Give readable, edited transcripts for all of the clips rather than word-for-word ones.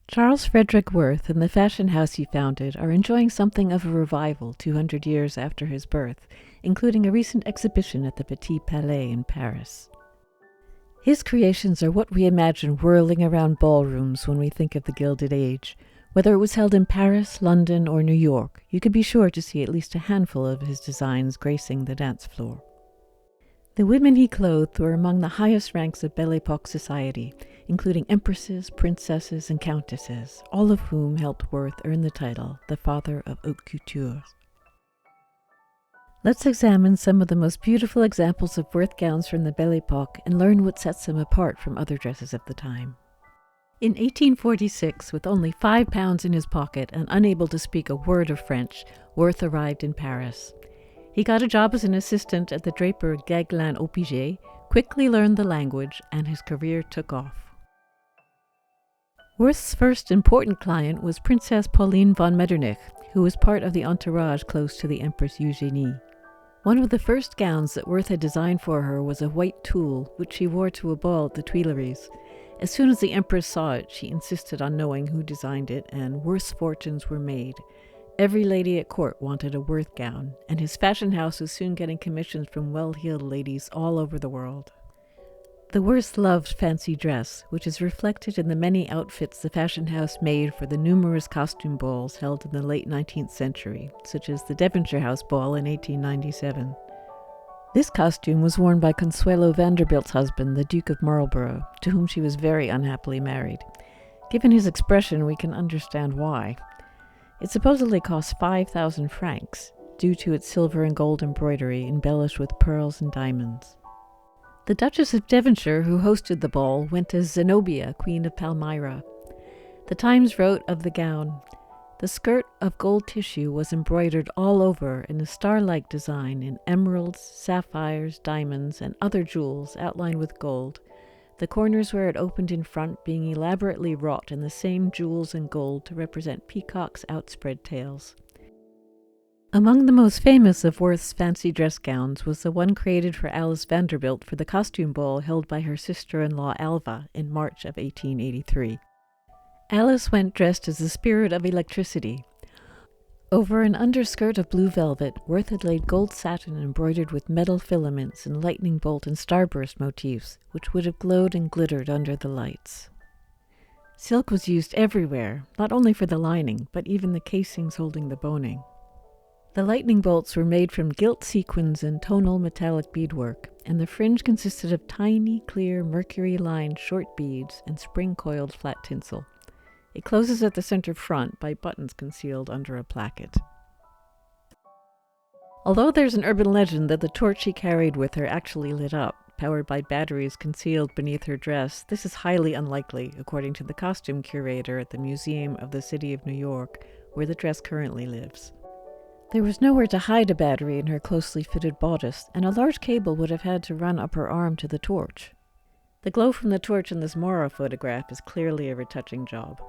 Charles Frederick Worth and the fashion house he founded are enjoying something of a revival 200 years after his birth, including a recent exhibition at the Petit Palais in Paris. His creations are what we imagine whirling around ballrooms when we think of the Gilded Age. Whether it was held in Paris, London, or New York, you could be sure to see at least a handful of his designs gracing the dance floor. The women he clothed were among the highest ranks of Belle Époque society, including empresses, princesses, and countesses, all of whom helped Worth earn the title, the father of haute couture. Let's examine some of the most beautiful examples of Worth gowns from the Belle Époque and learn what sets them apart from other dresses of the time. In 1846, with only £5 in his pocket and unable to speak a word of French, Worth arrived in Paris. He got a job as an assistant at the draper Gaglan-Oppiger, quickly learned the language, and his career took off. Worth's first important client was Princess Pauline von Metternich, who was part of the entourage close to the Empress Eugénie. One of the first gowns that Worth had designed for her was a white tulle, which she wore to a ball at the Tuileries. As soon as the Empress saw it, she insisted on knowing who designed it, and Worth's fortunes were made. Every lady at court wanted a Worth gown, and his fashion house was soon getting commissions from well-heeled ladies all over the world. The Worths loved fancy dress, which is reflected in the many outfits the fashion house made for the numerous costume balls held in the late 19th century, such as the Devonshire House Ball in 1897. This costume was worn by Consuelo Vanderbilt's husband, the Duke of Marlborough, to whom she was very unhappily married. Given his expression, we can understand why. It supposedly cost 5,000 francs, due to its silver and gold embroidery embellished with pearls and diamonds. The Duchess of Devonshire, who hosted the ball, went as Zenobia, Queen of Palmyra. The Times wrote of the gown, "The skirt of gold tissue was embroidered all over in a star-like design in emeralds, sapphires, diamonds, and other jewels outlined with gold, the corners where it opened in front being elaborately wrought in the same jewels and gold to represent peacocks' outspread tails." Among the most famous of Worth's fancy dress gowns was the one created for Alice Vanderbilt for the costume ball held by her sister-in-law Alva in March of 1883. Alice went dressed as the spirit of electricity. Over an underskirt of blue velvet, Worth had laid gold satin embroidered with metal filaments and lightning bolt and starburst motifs, which would have glowed and glittered under the lights. Silk was used everywhere, not only for the lining, but even the casings holding the boning. The lightning bolts were made from gilt sequins and tonal metallic beadwork, and the fringe consisted of tiny, clear, mercury-lined short beads and spring-coiled flat tinsel. It closes at the center front by buttons concealed under a placket. Although there's an urban legend that the torch she carried with her actually lit up, powered by batteries concealed beneath her dress, this is highly unlikely, according to the costume curator at the Museum of the City of New York, where the dress currently lives. There was nowhere to hide a battery in her closely fitted bodice, and a large cable would have had to run up her arm to the torch. The glow from the torch in this Mora photograph is clearly a retouching job.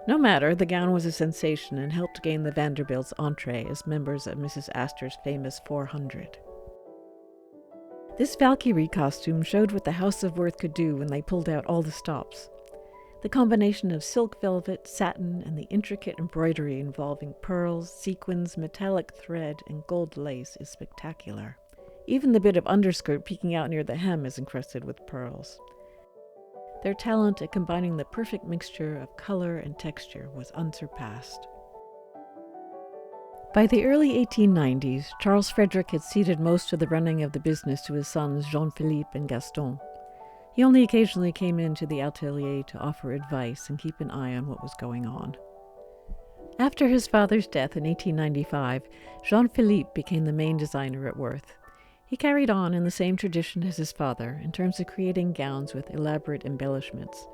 No matter, the gown was a sensation and helped gain the Vanderbilts entree as members of Mrs. Astor's famous 400. This Valkyrie costume showed what the House of Worth could do when they pulled out all the stops. The combination of silk velvet, satin, and the intricate embroidery involving pearls, sequins, metallic thread, and gold lace is spectacular. Even the bit of underskirt peeking out near the hem is encrusted with pearls. Their talent at combining the perfect mixture of color and texture was unsurpassed. By the early 1890s, Charles Frederick had ceded most of the running of the business to his sons Jean Philippe and Gaston. He only occasionally came into the atelier to offer advice and keep an eye on what was going on. After his father's death in 1895, Jean Philippe became the main designer at Worth. He carried on in the same tradition as his father in terms of creating gowns with elaborate embellishments.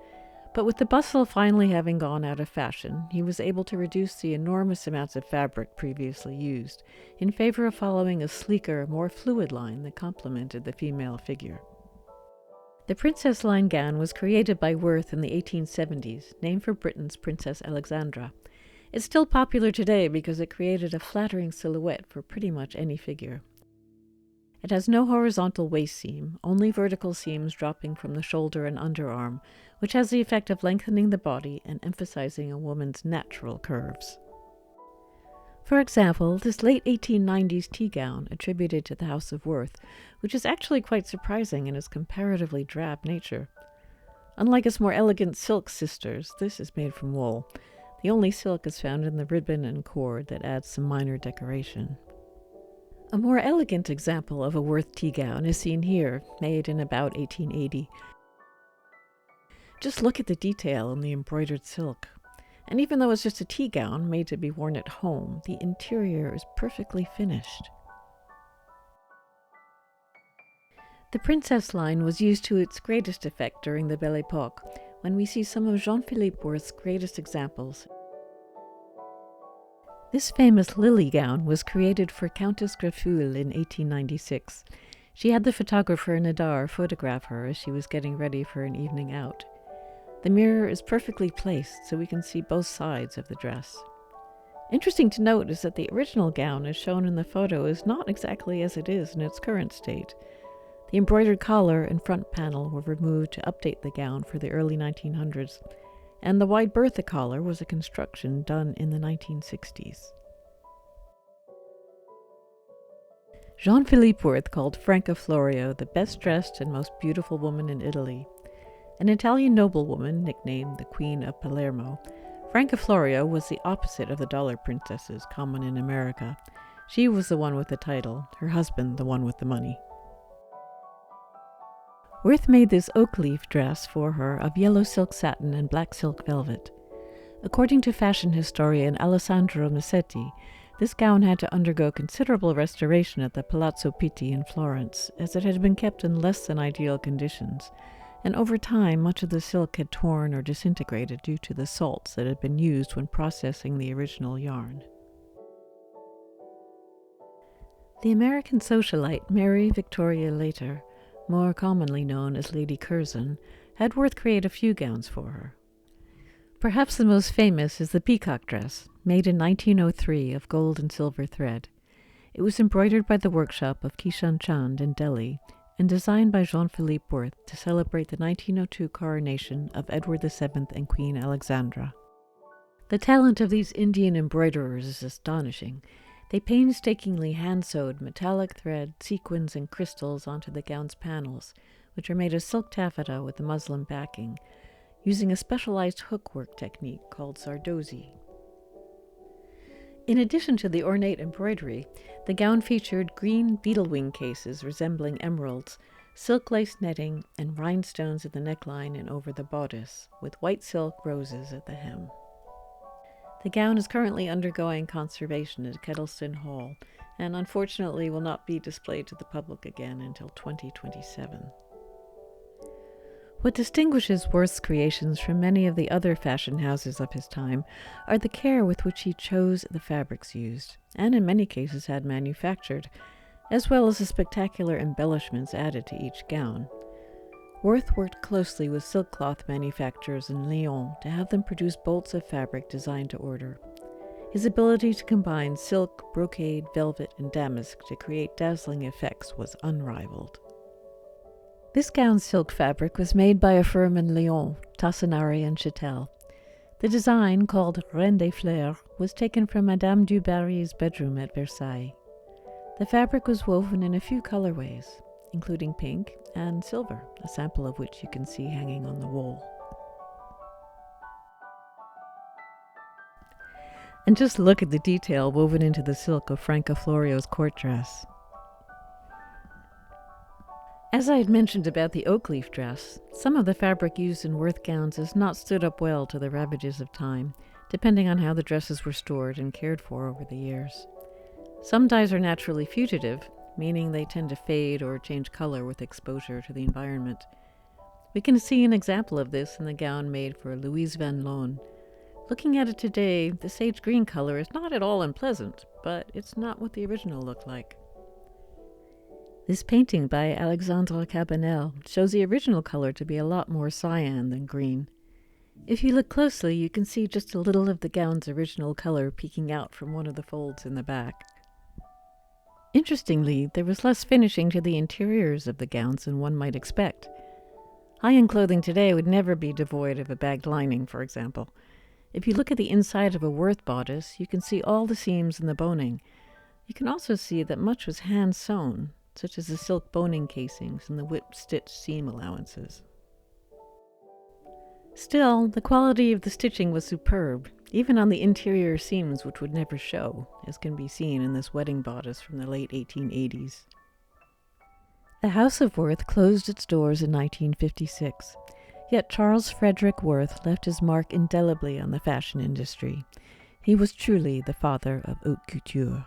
But with the bustle finally having gone out of fashion, he was able to reduce the enormous amounts of fabric previously used in favor of following a sleeker, more fluid line that complemented the female figure. The princess line gown was created by Worth in the 1870s, named for Britain's Princess Alexandra. It's still popular today because it created a flattering silhouette for pretty much any figure. It has no horizontal waist seam, only vertical seams dropping from the shoulder and underarm, which has the effect of lengthening the body and emphasizing a woman's natural curves. For example, this late 1890s tea gown attributed to the House of Worth, which is actually quite surprising in its comparatively drab nature. Unlike its more elegant silk sisters, this is made from wool. The only silk is found in the ribbon and cord that adds some minor decoration. A more elegant example of a Worth tea gown is seen here, made in about 1880. Just look at the detail in the embroidered silk. And even though it's just a tea gown made to be worn at home, the interior is perfectly finished. The princess line was used to its greatest effect during the Belle Époque, when we see some of Jean Philippe Worth's greatest examples. This famous lily gown was created for Countess Greffule in 1896. She had the photographer Nadar photograph her as she was getting ready for an evening out. The mirror is perfectly placed so we can see both sides of the dress. Interesting to note is that the original gown as shown in the photo is not exactly as it is in its current state. The embroidered collar and front panel were removed to update the gown for the early 1900s, and the wide bertha collar was a construction done in the 1960s. Jean Philippe Worth called Franca Florio the best-dressed and most beautiful woman in Italy. An Italian noblewoman nicknamed the Queen of Palermo, Franca Florio was the opposite of the dollar princesses common in America. She was the one with the title, her husband the one with the money. Worth made this oak leaf dress for her of yellow silk satin and black silk velvet. According to fashion historian Alessandro Massetti, this gown had to undergo considerable restoration at the Palazzo Pitti in Florence, as it had been kept in less than ideal conditions, and over time much of the silk had torn or disintegrated due to the salts that had been used when processing the original yarn. The American socialite Mary Victoria Leiter, more commonly known as Lady Curzon, had Worth create a few gowns for her. Perhaps the most famous is the peacock dress, made in 1903 of gold and silver thread. It was embroidered by the workshop of Kishan Chand in Delhi, and designed by Jean Philippe Worth to celebrate the 1902 coronation of Edward VII and Queen Alexandra. The talent of these Indian embroiderers is astonishing. They painstakingly hand-sewed metallic thread, sequins, and crystals onto the gown's panels, which are made of silk taffeta with a muslin backing, using a specialized hookwork technique called Zardozi. In addition to the ornate embroidery, the gown featured green beetle wing cases resembling emeralds, silk lace netting, and rhinestones at the neckline and over the bodice, with white silk roses at the hem. The gown is currently undergoing conservation at Kettleston Hall, and unfortunately will not be displayed to the public again until 2027. What distinguishes Worth's creations from many of the other fashion houses of his time are the care with which he chose the fabrics used, and in many cases had manufactured, as well as the spectacular embellishments added to each gown. Worth worked closely with silk cloth manufacturers in Lyon to have them produce bolts of fabric designed to order. His ability to combine silk, brocade, velvet, and damask to create dazzling effects was unrivaled. This gown's silk fabric was made by a firm in Lyon, Tassinari and Châtel. The design, called Reine des Fleurs, was taken from Madame du Barry's bedroom at Versailles. The fabric was woven in a few colorways, including pink and silver, a sample of which you can see hanging on the wall. And just look at the detail woven into the silk of Franca Florio's court dress. As I had mentioned about the oak leaf dress, some of the fabric used in Worth gowns has not stood up well to the ravages of time, depending on how the dresses were stored and cared for over the years. Some dyes are naturally fugitive, meaning they tend to fade or change color with exposure to the environment. We can see an example of this in the gown made for Louise Van Loon. Looking at it today, the sage green color is not at all unpleasant, but it's not what the original looked like. This painting by Alexandre Cabanel shows the original color to be a lot more cyan than green. If you look closely, you can see just a little of the gown's original color peeking out from one of the folds in the back. Interestingly, there was less finishing to the interiors of the gowns than one might expect. High-end clothing today would never be devoid of a bagged lining, for example. If you look at the inside of a Worth bodice, you can see all the seams and the boning. You can also see that much was hand-sewn, such as the silk boning casings and the whip-stitched seam allowances. Still, the quality of the stitching was superb, even on the interior seams which would never show, as can be seen in this wedding bodice from the late 1880s. The House of Worth closed its doors in 1956, yet Charles Frederick Worth left his mark indelibly on the fashion industry. He was truly the father of haute couture.